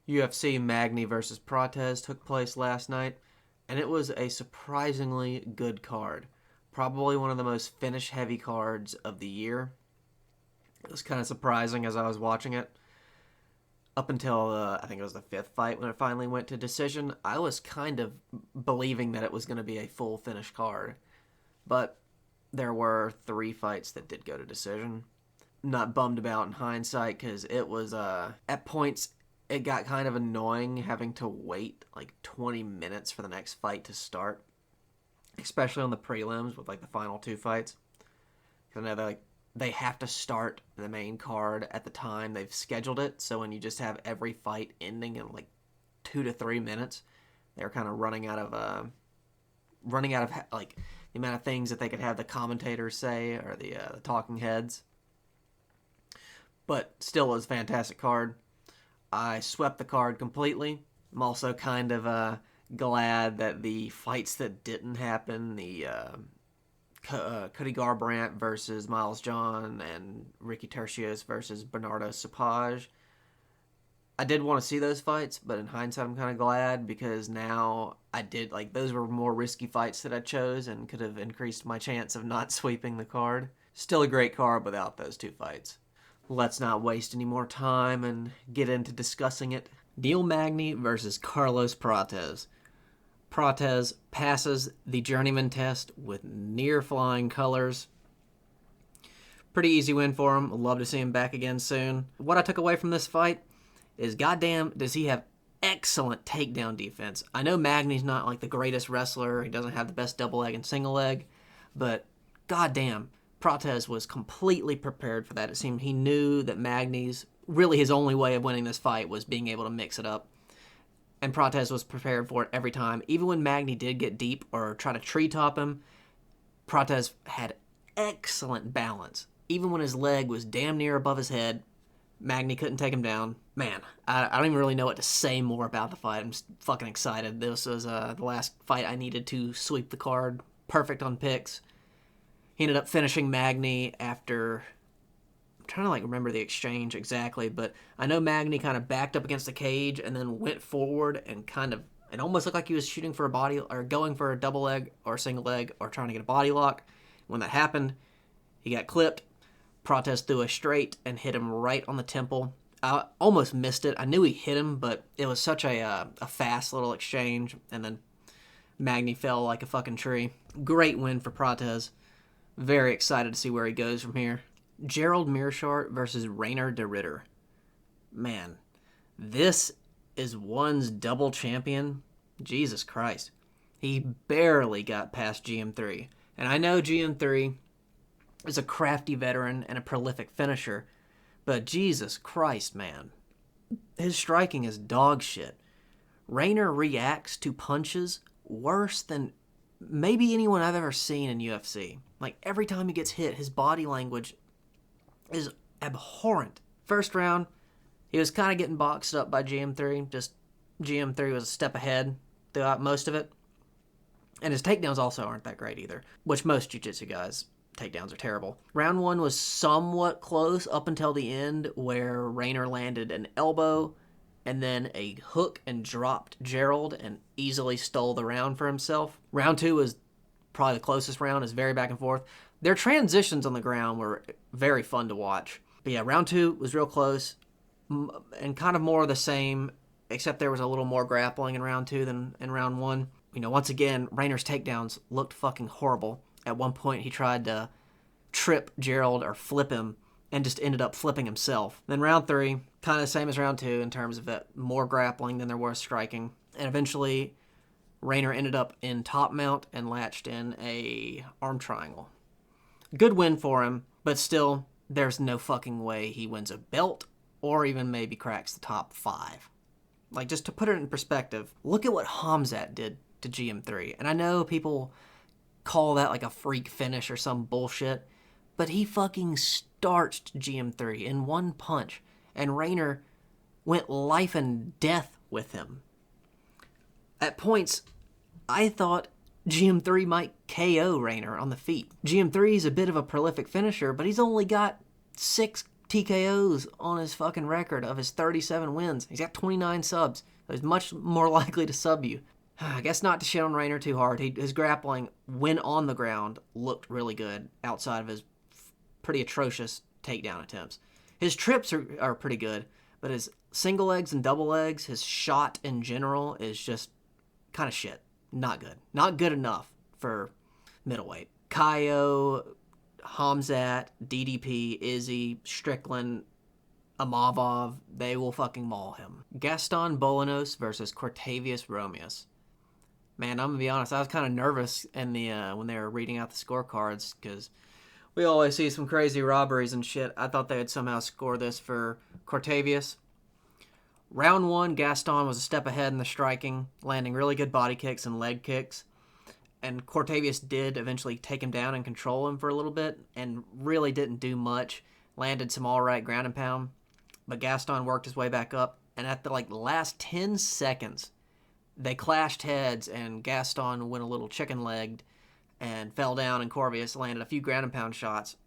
UFC Magny versus Prates took place last night, and it was a surprisingly good card. Probably one of the most finish-heavy cards of the year. It was kind of surprising as I was watching it. Up until, I think it was the fifth fight when it finally went to decision, I was kind of believing that it was going to be a full finish card. But there were three fights that did go to decision. Not bummed about in hindsight because it was, at points, it got kind of annoying having to wait like 20 minutes for the next fight to start, especially on the prelims with like the final two fights. Because I know they have to start the main card at the time they've scheduled it. So when you just have every fight ending in like 2 to 3 minutes, they're kind of running out of like the amount of things that they could have the commentators say or the talking heads. But still, it was a fantastic card. I swept the card completely. I'm also kind of glad that the fights that didn't happen, the Cody Garbrandt versus Miles John and Ricky Tercios versus Bernardo Sapage, I did want to see those fights, but in hindsight, I'm kind of glad because now I did, like, those were more risky fights that I chose and could have increased my chance of not sweeping the card. Still a great card without those two fights. Let's not waste any more time and get into discussing it. Neil Magny versus Carlos Prates. Prates passes the journeyman test with near flying colors. Pretty easy win for him. Love to see him back again soon. What I took away from this fight is goddamn does he have excellent takedown defense. I know Magny's not like the greatest wrestler. He doesn't have the best double leg and single leg, but goddamn, Prates was completely prepared for that. It seemed he knew that Magny's really his only way of winning this fight was being able to mix it up. And Prates was prepared for it every time. Even when Magny did get deep or try to treetop him, Prates had excellent balance. Even when his leg was damn near above his head, Magny couldn't take him down. Man, I don't even really know what to say more about the fight. I'm just fucking excited. This was the last fight I needed to sweep the card. Perfect on picks. He ended up finishing Magny after, I'm trying to like remember the exchange exactly, but I know Magny kind of backed up against the cage and then went forward and it almost looked like he was shooting for a body or going for a double leg or a single leg or trying to get a body lock. When that happened, he got clipped. Prates threw a straight and hit him right on the temple. I almost missed it. I knew he hit him, but it was such a fast little exchange, and then Magny fell like a fucking tree. Great win for Prates. Very excited to see where he goes from here. Gerald Meerschaert versus Rainer de Ridder. Man, this is one's double champion. Jesus Christ. He barely got past GM3. And I know GM3 is a crafty veteran and a prolific finisher, but Jesus Christ, man. His striking is dog shit. Rainer reacts to punches worse than maybe anyone I've ever seen in UFC. Like, every time he gets hit, his body language is abhorrent. First round, he was kind of getting boxed up by GM3. Just GM3 was a step ahead throughout most of it. And his takedowns also aren't that great either, which most jiu-jitsu guys' takedowns are terrible. Round one was somewhat close up until the end where Rainer landed an elbow and then a hook and dropped Gerald and easily stole the round for himself. Round two was probably the closest round. It's very back and forth. Their transitions on the ground were very fun to watch. But yeah, round two was real close and kind of more of the same, except there was a little more grappling in round two than in round one. You know, once again, Rainer's takedowns looked fucking horrible. At one point, he tried to trip Gerald or flip him and just ended up flipping himself. Then round three, kind of the same as round two in terms of that more grappling than there was striking. And eventually, Rainer ended up in top mount and latched in a arm triangle. Good win for him, but still, there's no fucking way he wins a belt or even maybe cracks the top 5. Like, just to put it in perspective, look at what Hamzat did to GM3. And I know people call that like a freak finish or some bullshit, but he fucking starched GM3 in one punch, and Rainer went life and death with him. At points, I thought GM3 might KO Rainer on the feet. GM3 is a bit of a prolific finisher, but he's only got 6 TKOs on his fucking record of his 37 wins. He's got 29 subs. So he's much more likely to sub you. I guess not to shit on Rayner too hard. His grappling, when on the ground, looked really good outside of his pretty atrocious takedown attempts. His trips are pretty good, but his single legs and double legs, his shot in general is just kind of shit. Not good. Not good enough for middleweight. Kaio, Hamzat, DDP, Izzy, Strickland, Amavov, they will fucking maul him. Gaston Bolanos versus Cortavius Romeus. Man, I'm going to be honest, I was kind of nervous in the when they were reading out the scorecards because we always see some crazy robberies and shit. I thought they would somehow score this for Cortavius. Round 1, Gaston was a step ahead in the striking, landing really good body kicks and leg kicks. And Cortavius did eventually take him down and control him for a little bit and really didn't do much. Landed some all-right ground and pound. But Gaston worked his way back up. And at the last 10 seconds, they clashed heads and Gaston went a little chicken-legged and fell down, and Cortavius landed a few ground and pound shots.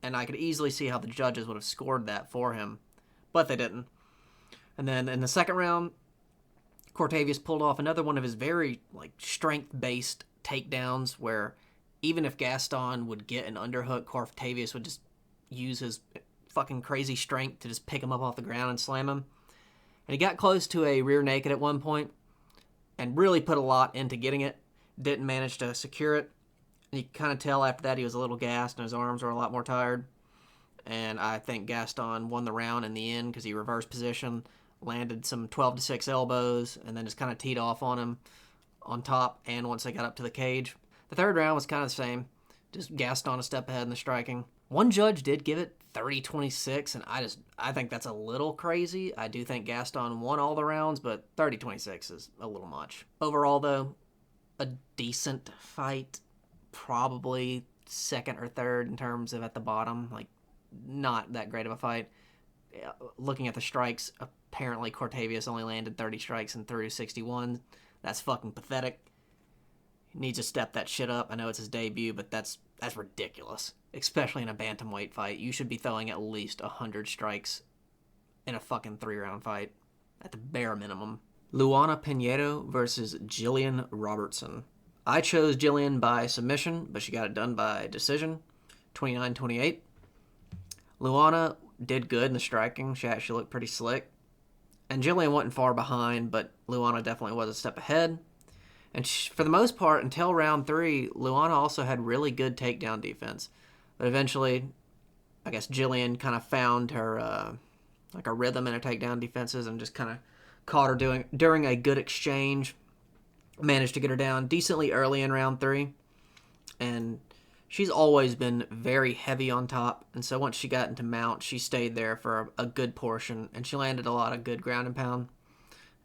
And I could easily see how the judges would have scored that for him. But they didn't. And then in the second round, Cortavius pulled off another one of his very strength-based takedowns where even if Gaston would get an underhook, Cortavius would just use his fucking crazy strength to just pick him up off the ground and slam him. And he got close to a rear naked at one point and really put a lot into getting it. Didn't manage to secure it. And you could kind of tell after that he was a little gassed and his arms were a lot more tired. And I think Gaston won the round in the end because he reversed position, landed some 12-6 elbows, and then just kind of teed off on him on top and once they got up to the cage. The third round was kind of the same. Just Gaston a step ahead in the striking. One judge did give it 30-26, and I think that's a little crazy. I do think Gaston won all the rounds, but 30-26 is a little much. Overall, though, a decent fight. Probably second or third in terms of at the bottom. Not that great of a fight. Looking at the strikes, apparently Cortavius only landed 30 strikes and threw 61. That's fucking pathetic. He needs to step that shit up. I know it's his debut, but that's ridiculous. Especially in a bantamweight fight. You should be throwing at least 100 strikes in a fucking 3-round fight. At the bare minimum. Luana Pinheiro versus Jillian Robertson. I chose Jillian by submission, but she got it done by decision. 29-28. Luana did good in the striking. She actually looked pretty slick. And Jillian wasn't far behind, but Luana definitely was a step ahead. And for the most part, until round 3, Luana also had really good takedown defense. But eventually, I guess Jillian kind of found her a rhythm in her takedown defenses and just kind of caught her during a good exchange. Managed to get her down decently early in round 3. And she's always been very heavy on top. And so once she got into mount, she stayed there for a good portion. And she landed a lot of good ground and pound.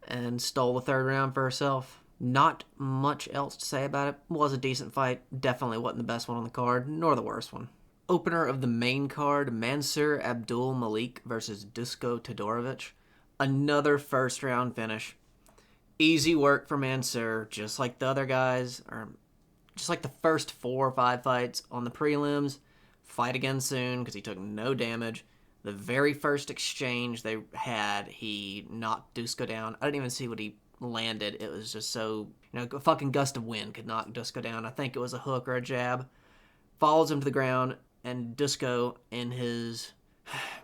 And stole the third round for herself. Not much else to say about it. Was a decent fight. Definitely wasn't the best one on the card, nor the worst one. Opener of the main card, Mansur Abdul Malik versus Dusko Todorovic. Another first round finish. Easy work for Mansur, just like the other guys, or just like the first 4 or 5 fights on the prelims. Fight again soon because he took no damage. The very first exchange they had, he knocked Dusko down. I didn't even see what he landed. It was just so, a fucking gust of wind could knock Dusko down. I think it was a hook or a jab. Follows him to the ground, and Dusko, in his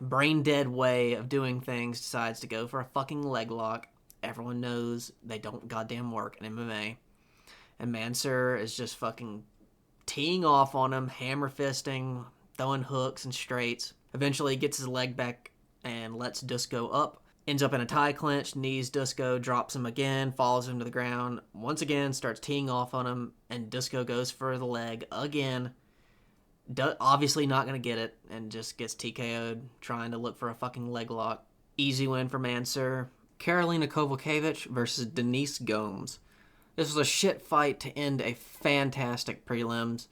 brain-dead way of doing things, decides to go for a fucking leg lock. Everyone knows they don't goddamn work in MMA. And Mansur is just fucking teeing off on him, hammer fisting, throwing hooks and straights. Eventually gets his leg back and lets Dusko up. Ends up in a tie clinch, knees Dusko, drops him again, follows him to the ground. Once again, starts teeing off on him, and Dusko goes for the leg again. Obviously not going to get it, and just gets TKO'd, trying to look for a fucking leg lock. Easy win for Mansur. Karolina Kowalkiewicz versus Denise Gomes. This was a shit fight to end a fantastic prelims.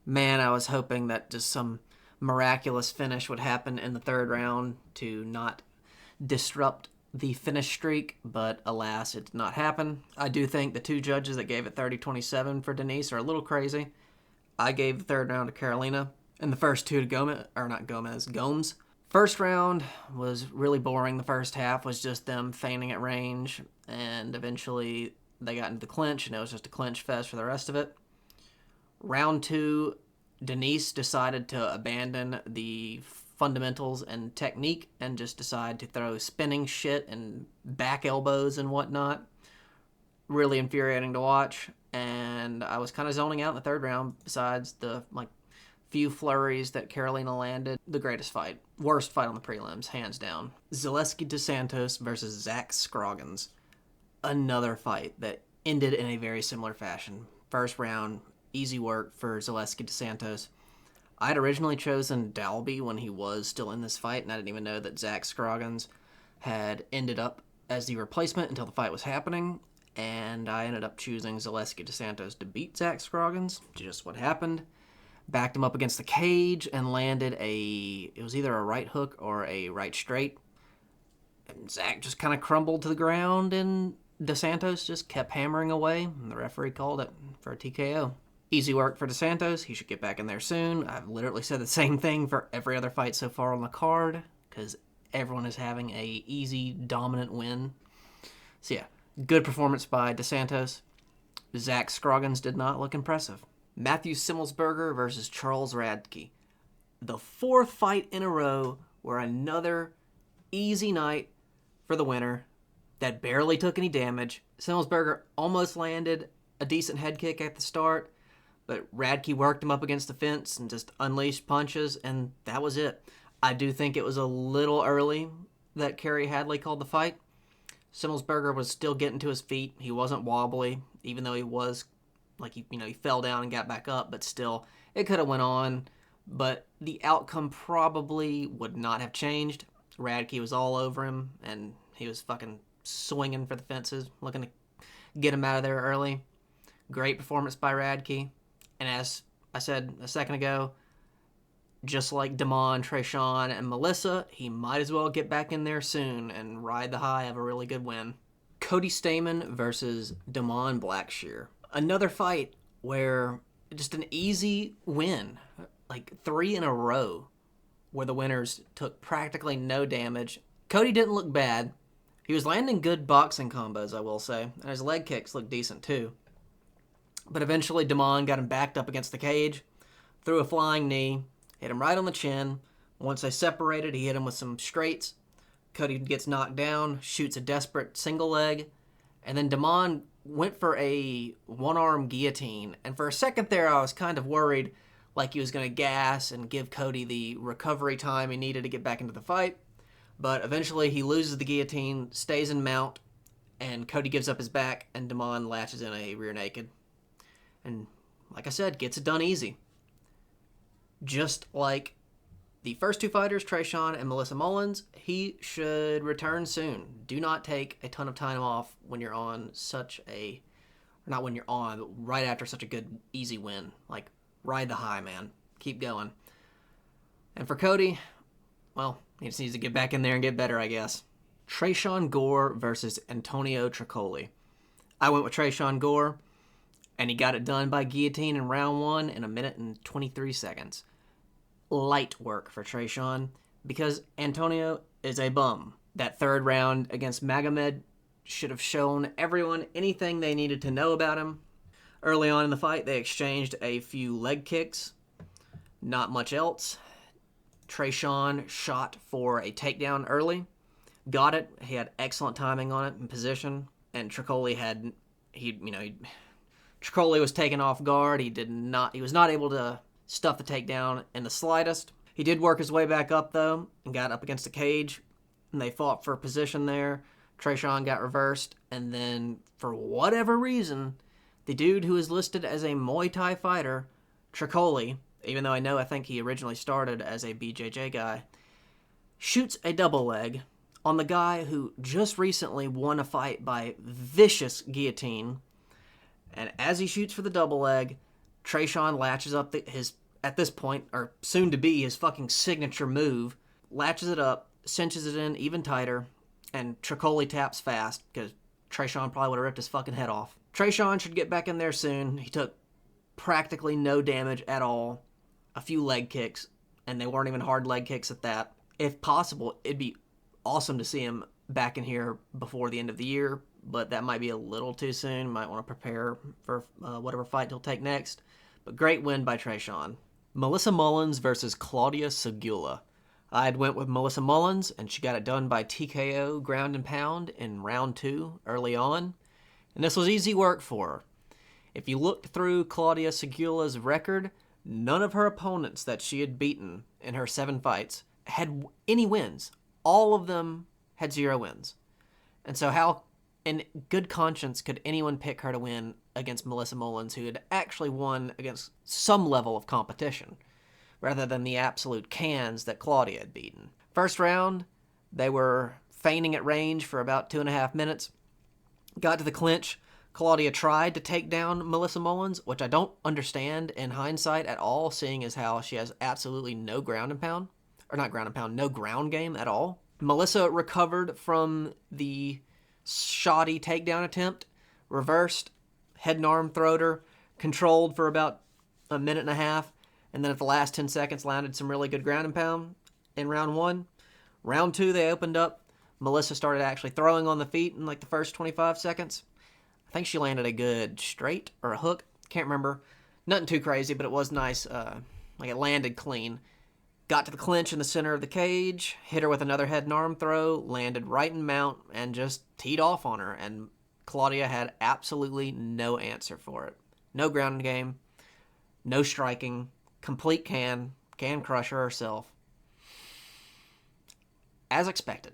Man, I was hoping that just some miraculous finish would happen in the third round to not disrupt the finish streak, but alas, it did not happen. I do think the 2 judges that gave it 30-27 for Denise are a little crazy. I gave the third round to Karolina, and the first 2 to Gomes. First round was really boring. The first half was just them feigning at range, and eventually they got into the clinch, and it was just a clinch fest for the rest of it. Round 2, Denise decided to abandon the fundamentals and technique and just decide to throw spinning shit and back elbows and whatnot. Really infuriating to watch, and I was kind of zoning out in the third round besides the few flurries that Carolina landed. The greatest fight. Worst fight on the prelims, hands down. Zaleski DeSantos versus Zach Scroggins. Another fight that ended in a very similar fashion. First round, easy work for Zaleski DeSantos. I'd originally chosen Dalby when he was still in this fight, and I didn't even know that Zach Scroggins had ended up as the replacement until the fight was happening, and I ended up choosing Zaleski DeSantos to beat Zach Scroggins. Just what happened. Backed him up against the cage and landed it was either a right hook or a right straight. And Zach just kind of crumbled to the ground, and DeSantos just kept hammering away, and the referee called it for a TKO. Easy work for DeSantos. He should get back in there soon. I've literally said the same thing for every other fight so far on the card, because everyone is having a easy, dominant win. So yeah, good performance by DeSantos. Zach Scroggins did not look impressive. Matthew Simmelsberger versus Charles Radke. The fourth fight in a row where another easy night for the winner that barely took any damage. Simmelsberger almost landed a decent head kick at the start, but Radke worked him up against the fence and just unleashed punches, and that was it. I do think it was a little early that Kerry Hadley called the fight. Simmelsberger was still getting to his feet. He wasn't wobbly, even though he was he fell down and got back up, but still, it could have went on. But the outcome probably would not have changed. Radke was all over him, and he was fucking swinging for the fences, looking to get him out of there early. Great performance by Radke. And as I said a second ago, just like Damon, Trayshawn, and Melissa, he might as well get back in there soon and ride the high of a really good win. Cody Stamann versus Damon Blackshear. Another fight where just an easy win, 3 in a row, where the winners took practically no damage. Cody didn't look bad. He was landing good boxing combos, I will say, and his leg kicks looked decent too. But eventually Damon got him backed up against the cage, threw a flying knee, hit him right on the chin. Once they separated, he hit him with some straights. Cody gets knocked down, shoots a desperate single leg, and then Damon went for a one-arm guillotine. And for a second there, I was kind of worried he was going to gas and give Cody the recovery time he needed to get back into the fight. But eventually he loses the guillotine, stays in mount, and Cody gives up his back, and Damon latches in a rear naked. And like I said, gets it done easy. Just like the first two fighters, Trayshawn and Melissa Mullins, he should return soon. Do not take a ton of time off when you're on not when you're on, but right after such a good, easy win. Ride the high, man. Keep going. And for Cody, well, he just needs to get back in there and get better, I guess. Trayshawn Gore versus Antonio Tricoli. I went with Trayshawn Gore, and he got it done by guillotine in round 1 in 1 minute and 23 seconds. Light work for Trayshawn because Antonio is a bum. That third round against Magomed should have shown everyone anything they needed to know about him. Early on in the fight, they exchanged a few leg kicks. Not much else. Trayshawn shot for a takedown early. Got it. He had excellent timing on it in position. And Tricoli Tricoli was taken off guard. He was not able to stuff the takedown in the slightest. He did work his way back up, though, and got up against the cage, and they fought for position there. Trayshawn got reversed, and then, for whatever reason, the dude who is listed as a Muay Thai fighter, Tricoli, even though I think he originally started as a BJJ guy, shoots a double leg on the guy who just recently won a fight by vicious guillotine. And as he shoots for the double leg, Trayshawn latches up his, at this point, or soon to be, his fucking signature move, latches it up, cinches it in even tighter, and Tricoli taps fast, because Trayshawn probably would have ripped his fucking head off. Trayshawn should get back in there soon. He took practically no damage at all. A few leg kicks, and they weren't even hard leg kicks at that. if possible, it'd be awesome to see him back in here before the end of the year, but that might be a little too soon. Might want to prepare for whatever fight he'll take next. But great win by Trayshawn. Melissa Mullins versus Claudia Segula. I had went with Melissa Mullins, and she got it done by TKO ground and pound in round 2 early on. And this was easy work for her. If you looked through Claudia Segula's record, none of her opponents that she had beaten in her 7 fights had any wins. All of them had 0 wins. And so how, in good conscience, could anyone pick her to win against Melissa Mullins, who had actually won against some level of competition, rather than the absolute cans that Claudia had beaten? First round, they were feigning at range for about 2.5 minutes. Got to the clinch. Claudia tried to take down Melissa Mullins, which I don't understand in hindsight at all, seeing as how she has absolutely no ground and pound. Or not ground and pound, no ground game at all. Melissa recovered from the shoddy takedown attempt, reversed, head and arm throwed her, controlled for about 1.5 minutes, and then at the last 10 seconds landed some really good ground and pound in round 1. Round 2, they opened up. Melissa started actually throwing on the feet in like the first 25 seconds. I think she landed a good straight or a hook. Can't remember. Nothing too crazy, but it was nice. Like it landed clean. Got to the clinch in the center of the cage, hit her with another head and arm throw, landed right in mount, and just teed off on her. And Claudia had absolutely no answer for it. No ground game, no striking, complete can crusher herself. As expected,